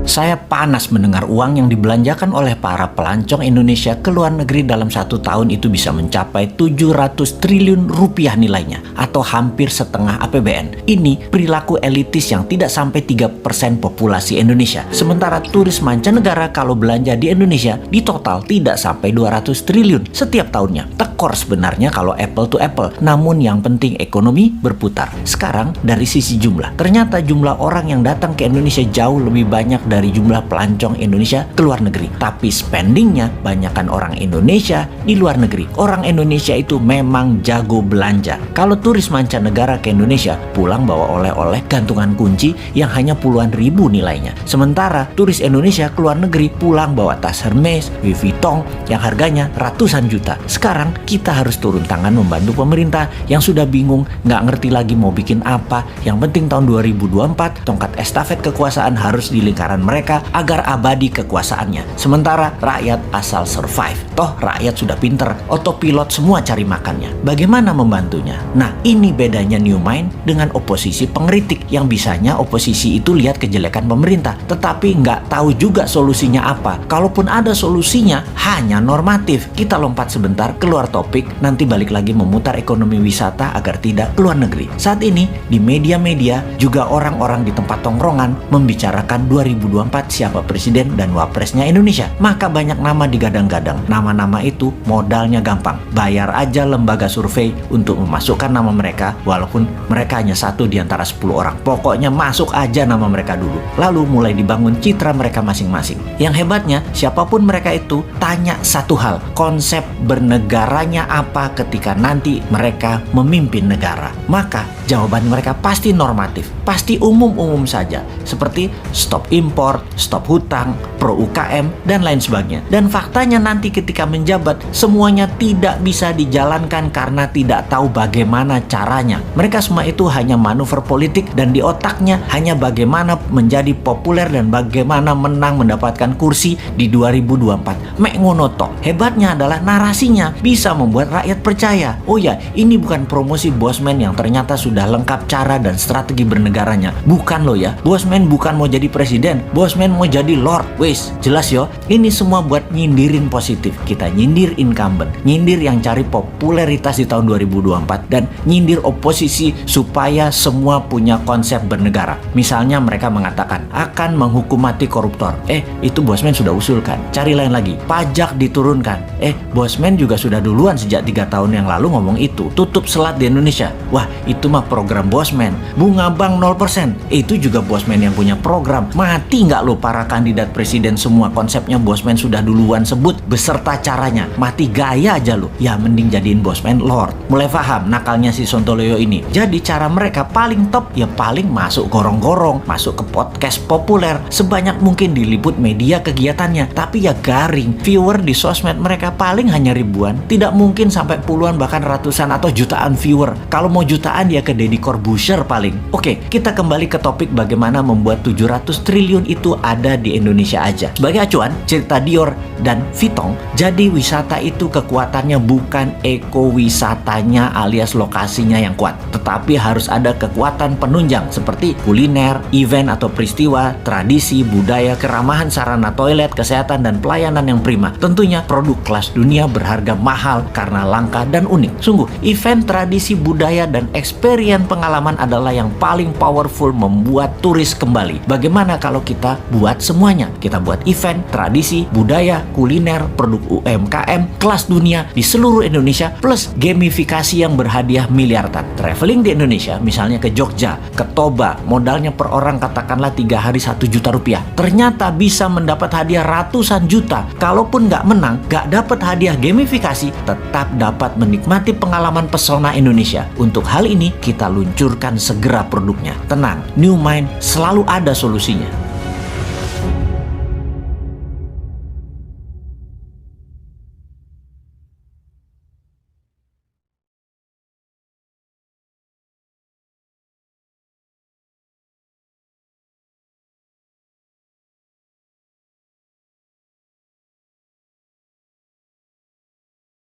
Saya panas mendengar uang yang dibelanjakan oleh para pelancong Indonesia ke luar negeri dalam 1 tahun itu bisa mencapai 700 triliun rupiah nilainya, atau hampir setengah APBN. Ini perilaku elitis yang tidak sampai 3% populasi Indonesia. Sementara turis mancanegara kalau belanja di Indonesia di total tidak sampai 200 triliun setiap tahunnya. Tekor sebenarnya kalau apple to apple, namun yang penting ekonomi berputar. Sekarang dari sisi jumlah, ternyata jumlah orang yang datang ke Indonesia jauh lebih banyak dari jumlah pelancong Indonesia ke luar negeri. Tapi spendingnya banyakkan orang Indonesia di luar negeri. Orang Indonesia itu memang jago belanja. Kalau turis mancanegara ke Indonesia pulang bawa oleh-oleh gantungan kunci yang hanya puluhan ribu nilainya. Sementara turis Indonesia ke luar negeri pulang bawa tas Hermes, Louis Vuitton yang harganya ratusan juta. Sekarang kita harus turun tangan membantu pemerintah yang sudah bingung, nggak ngerti lagi mau bikin apa. Yang penting tahun 2024 tongkat estafet kekuasaan harus di lingkaran mereka agar abadi kekuasaannya. Sementara rakyat asal survive. Toh rakyat sudah pinter, otopilot semua cari makannya. Bagaimana membantunya? Nah, ini bedanya New Mind dengan oposisi pengkritik yang bisanya oposisi itu lihat kejelekan pemerintah, tetapi nggak tahu juga solusinya apa. Kalaupun ada solusinya, hanya normatif. Kita lompat sebentar keluar topik, nanti balik lagi memutar ekonomi wisata agar tidak keluar negeri. Saat ini di media-media juga orang-orang di tempat tongkrongan membicarakan 2024 siapa presiden dan wapresnya Indonesia. Maka banyak nama digadang-gadang. Nama-nama itu modalnya gampang. Bayar aja lembaga survei untuk memasukkan nama mereka, walaupun mereka hanya 1 di antara 10 orang. Pokoknya masuk aja nama mereka dulu. Lalu mulai dibangun citra mereka masing-masing. Yang hebatnya, siapapun mereka itu, tanya satu hal. Konsep bernegaranya apa ketika nanti mereka memimpin negara? Maka jawaban mereka pasti normatif. Pasti umum-umum saja. Seperti stop impor, stop hutang, pro UKM, dan lain sebagainya. Dan faktanya nanti ketika menjabat, semuanya tidak bisa dijalankan karena tidak tahu bagaimana caranya. Mereka semua itu hanya manuver politik dan di otaknya hanya bagaimana menjadi populer dan bagaimana menang mendapatkan kursi di 2024. Mek ngono tok. Hebatnya adalah narasinya bisa membuat rakyat percaya. Oh ya, ini bukan promosi Bosman yang ternyata sudah lengkap cara dan strategi bernegaranya. Bukan loh ya. Bosman bukan mau jadi presiden. Bosman mau jadi lord. Wes, jelas yo. Ini semua buat nyindirin positif. Kita nyindir incumbent, nyindir yang cari popularitas di tahun 2024 dan nyindir oposisi supaya semua punya konsep bernegara. Misalnya mereka mengatakan akan menghukum mati koruptor. Itu Bosman sudah usulkan. Cari lain lagi. Pajak diturunkan. Bosman juga sudah duluan sejak 3 tahun yang lalu ngomong itu. Tutup selat di Indonesia. Wah, itu mah program Bosman. Bunga bank 0%. Itu juga Bosman yang punya program. Mati nggak lo para kandidat presiden semua konsepnya Bosman sudah duluan sebut beserta caranya. Mati gaya aja lo. Ya mending jadiin Bosman lord. Mulai paham nakalnya si Sontoloyo ini. Jadi cara mereka paling top ya paling masuk gorong-gorong, masuk ke podcast populer, sebanyak mungkin diliput media kegiatannya. Tapi ya garing. Viewer di sosmed mereka paling hanya ribuan. Tidak mungkin sampai puluhan bahkan ratusan atau jutaan viewer. Kalau mau jutaan ya ke Deddy Corbuzier paling. Oke, kita kembali ke topik bagaimana membuat 700 triliun itu ada di Indonesia aja. Sebagai acuan, cerita Dior dan Vuitton, jadi wisata itu kekuatannya bukan ekowisatanya alias lokasinya yang kuat, tetapi harus ada kekuatan penunjang seperti kuliner, event atau peristiwa, tradisi, budaya, keramahan sarana toilet, kesehatan, dan pelayanan yang prima. Tentunya produk kelas dunia berharga mahal karena langka dan unik. Sungguh, event, tradisi, budaya, dan experience pengalaman adalah yang paling powerful membuat turis kembali. Bagaimana kalau kita buat semuanya? Kita buat event, tradisi, budaya, kuliner, produk UMKM, kelas dunia di seluruh Indonesia, plus gamifikasi yang berhadiah miliaran. Traveling di Indonesia, misalnya ke Jogja, ke Toba, modalnya per orang katakanlah 3 hari 1 juta rupiah. Ternyata bisa mendapat hadiah ratusan juta. Kalaupun nggak menang, nggak dapat hadiah gamifikasi, tetap dapat menikmati pengalaman pesona Indonesia. Untuk hal ini, kita luncurkan segera produknya. Tenang, New Mind selalu ada solusinya.